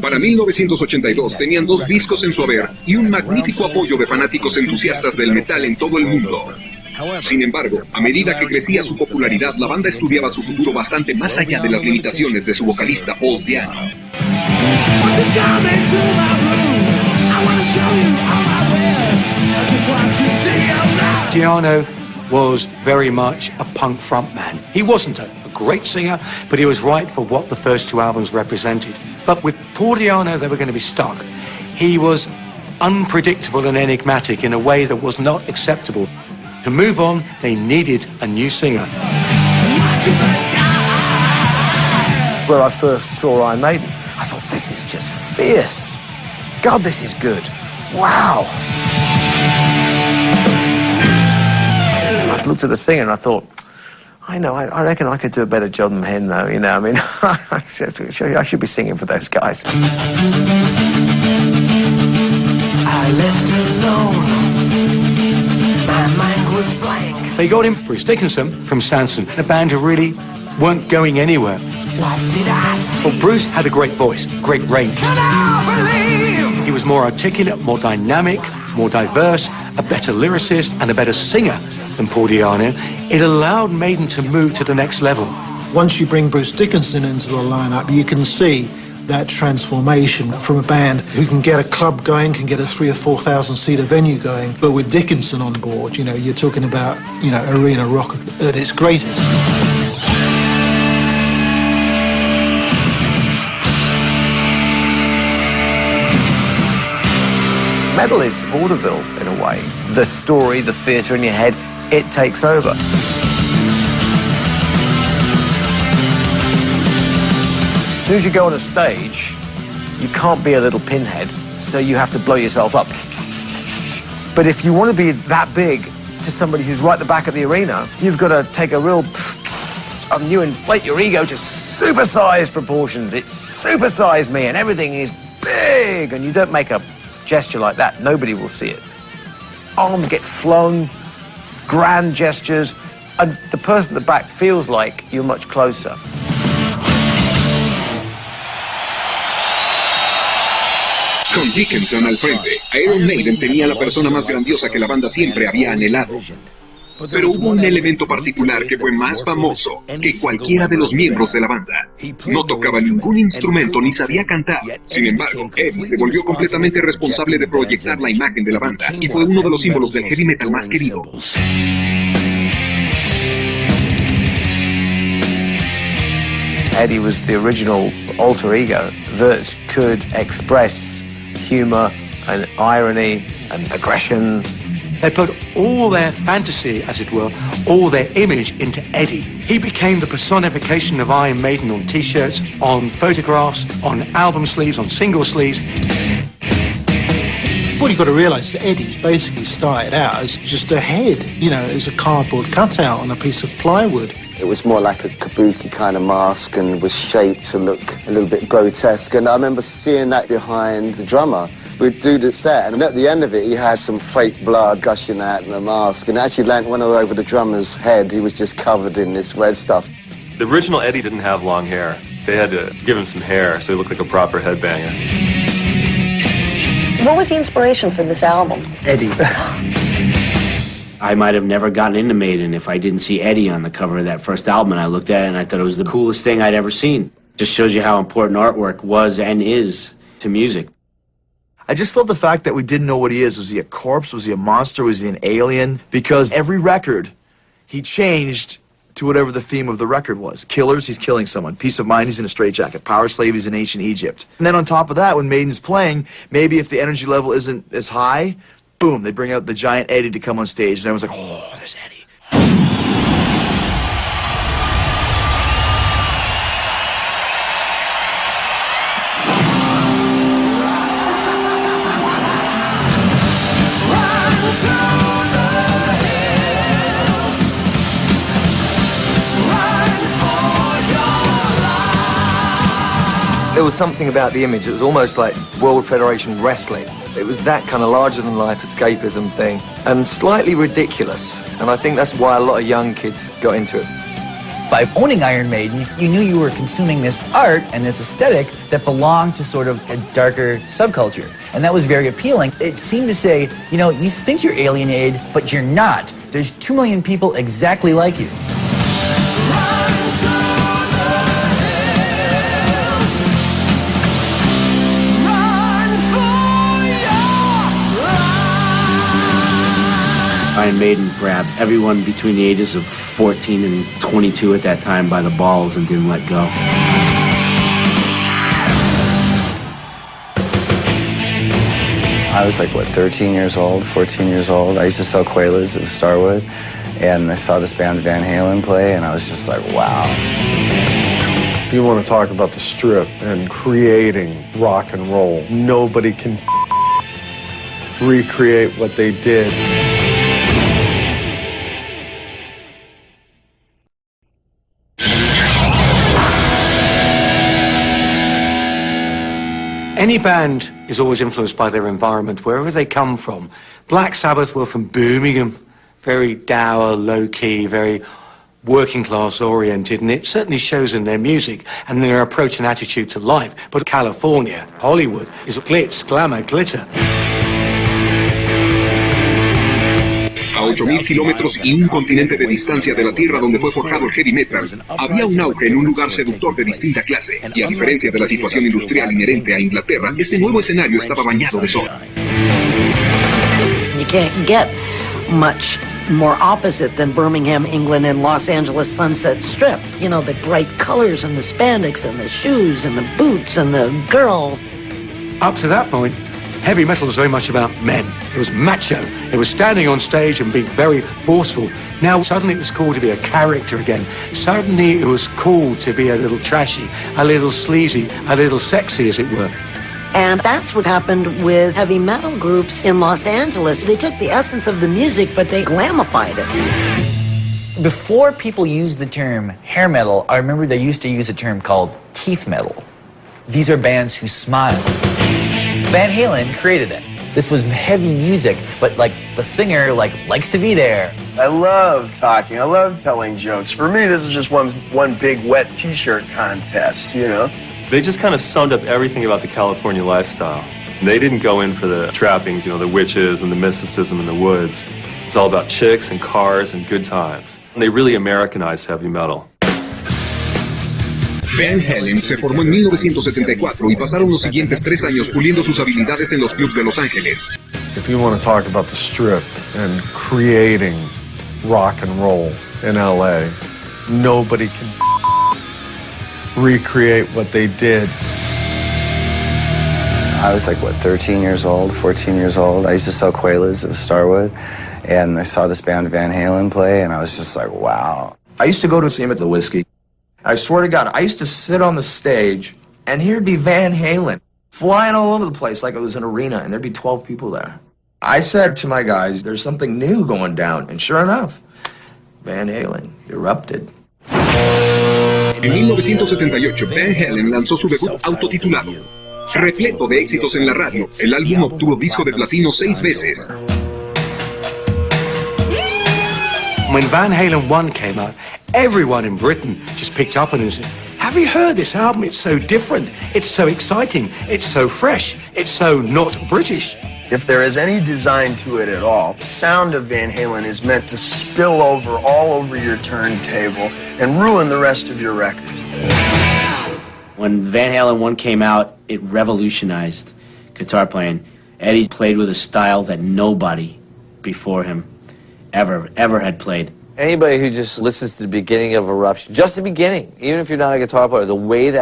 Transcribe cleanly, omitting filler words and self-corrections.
Para 1982 tenían 2 discos en su haber y un magnífico apoyo de fanáticos entusiastas del metal en todo el mundo. Sin embargo, a medida que crecía su popularidad, la banda estudiaba su futuro bastante más allá de las limitaciones de su vocalista Británico. Británico was very much a punk frontman. He wasn't a great singer, but he was right for what the first 2 albums represented. But with Británico, they were going to be stuck. He was unpredictable and enigmatic in a way that was not acceptable. To move on, they needed a new singer. Where I first saw Iron Maiden, I thought, this is just fierce. God, this is good. Wow. I looked at the singer and I thought, I reckon I could do a better job than him, though, you know, I mean, I should be singing for those guys. I left alone. My mind was blank. They got him, Bruce Dickinson, from Sanson, a band who really weren't going anywhere. What did I see? Well, Bruce had a great voice, great range. Can I believe? He was more articulate, more dynamic, more diverse, a better lyricist and a better singer than Británico. It allowed Maiden to move to the next level. Once you bring Bruce Dickinson into the lineup, you can see that transformation from a band who can get a club going, can get a 3,000 or 4,000 seater venue going. But with Dickinson on board, you know, you're talking about, you know, arena rock at its greatest. Metal is vaudeville, in a way. The story, the theatre in your head, it takes over. As soon as you go on a stage, you can't be a little pinhead, so you have to blow yourself up. But if you want to be that big to somebody who's right at the back of the arena, you've got to take a real and you inflate your ego to supersized proportions. It's supersize me and everything is big, and you don't make a gesture like that, nobody will see it. Arms get flung, grand gestures, and the person at the back feels like you're much closer. Con Dickinson al frente, Iron Maiden tenía la persona más grandiosa que la banda siempre había anhelado. Pero hubo un elemento particular que fue más famoso que cualquiera de los miembros de la banda. No tocaba ningún instrumento ni sabía cantar. Sin embargo, Eddie se volvió completamente responsable de proyectar la imagen de la banda y fue uno de los símbolos del heavy metal más querido. Eddie was the original alter ego that could express humor and irony and aggression. They put all their fantasy, as it were, all their image into Eddie. He became the personification of Iron Maiden on T-shirts, on photographs, on album sleeves, on single sleeves. What you've got to realise is Eddie basically started out as just a head, you know, as a cardboard cutout on a piece of plywood. It was more like a kabuki kind of mask and was shaped to look a little bit grotesque. And I remember seeing that behind the drummer. We'd do the set, and at the end of it, he had some fake blood gushing out in the mask, and actually went all over the drummer's head. He was just covered in this red stuff. The original Eddie didn't have long hair. They had to give him some hair so he looked like a proper headbanger. What was the inspiration for this album? Eddie. I might have never gotten into Maiden if I didn't see Eddie on the cover of that first album, and I looked at it and I thought it was the coolest thing I'd ever seen. Just shows you how important artwork was and is to music. I just love the fact that we didn't know what he is. Was he a corpse? Was he a monster? Was he an alien? Because every record, he changed to whatever the theme of the record was. Killers, he's killing someone. Peace of Mind, he's in a straitjacket. Power Slave, he's in ancient Egypt. And then on top of that, when Maiden's playing, maybe if the energy level isn't as high, boom, they bring out the giant Eddie to come on stage, and everyone's like, oh, there's Eddie. There was something about the image. It was almost like World Federation Wrestling. It was that kind of larger-than-life escapism thing, and slightly ridiculous. And I think that's why a lot of young kids got into it. By owning Iron Maiden, you knew you were consuming this art and this aesthetic that belonged to sort of a darker subculture. And that was very appealing. It seemed to say, you know, you think you're alienated, but you're not. There's 2 million people exactly like you. Iron Maiden grabbed everyone between the ages of 14 and 22 at that time by the balls and didn't let go. I was like, what, 13 years old, 14 years old. I used to sell Quaaludes at the Starwood, and I saw this band Van Halen play, and I was just like, wow. If you want to talk about the Strip and creating rock and roll, nobody can recreate what they did. Any band is always influenced by their environment, wherever they come from. Black Sabbath were from Birmingham, very dour, low-key, very working-class oriented, and it certainly shows in their music and their approach and attitude to life. But California, Hollywood, is glitz, glamour, glitter. A 8.000 kilómetros y un continente de distancia de la tierra donde fue forjado el heavy metal, había un auge en un lugar seductor de distinta clase, y a diferencia de la situación industrial inherente a Inglaterra, este nuevo escenario estaba bañado de sol. You can't get much more opposite than Birmingham, England, and Los Angeles Sunset Strip. You know, the bright colors and the spandex and the shoes and the boots and the girls. Up to that point, heavy metal was very much about men. It was macho. It was standing on stage and being very forceful. Now suddenly it was cool to be a character again. Suddenly it was cool to be a little trashy, a little sleazy, a little sexy, as it were. And that's what happened with heavy metal groups in Los Angeles. They took the essence of the music, but they glamified it. Before people used the term hair metal, I remember they used to use a term called teeth metal. These are bands who smile. Van Halen created it. This was heavy music, but like the singer likes to be there. I love talking. I love telling jokes. For me, this is just one big wet T-shirt contest, you know? They just kind of summed up everything about the California lifestyle. They didn't go in for the trappings, you know, the witches and the mysticism in the woods. It's all about chicks and cars and good times. And they really Americanized heavy metal. Van Halen se formó en 1974 y pasaron los siguientes 3 años puliendo sus habilidades en los clubs de Los Ángeles. If you want to talk about the Strip and creating rock and roll in LA, nobody can recreate what they did. I was like, what, 13 years old, 14 years old. I used to sell Quaaludes at the Starwood, and I saw this band Van Halen play, and I was just like, wow. I used to go to see him at the Whiskey. I swear to God, I used to sit on the stage, and here'd be Van Halen flying all over the place like it was an arena, and there'd be 12 people there. I said to my guys, there's something new going down, and sure enough, Van Halen erupted. En 1978, Van Halen lanzó su debut autotitulado. Repleto de éxitos en la radio, el álbum obtuvo disco de platino 6 veces. When Van Halen 1 came out, everyone in Britain just picked up on it and said, have you heard this album? It's so different. It's so exciting. It's so fresh. It's so not British. If there is any design to it at all, the sound of Van Halen is meant to spill over all over your turntable and ruin the rest of your records. When Van Halen 1 came out, it revolutionized guitar playing. Eddie played with a style that nobody before him ever had played. Anybody who just listens to the beginning of Eruption, just the beginning, even if you're not a guitar player, the way that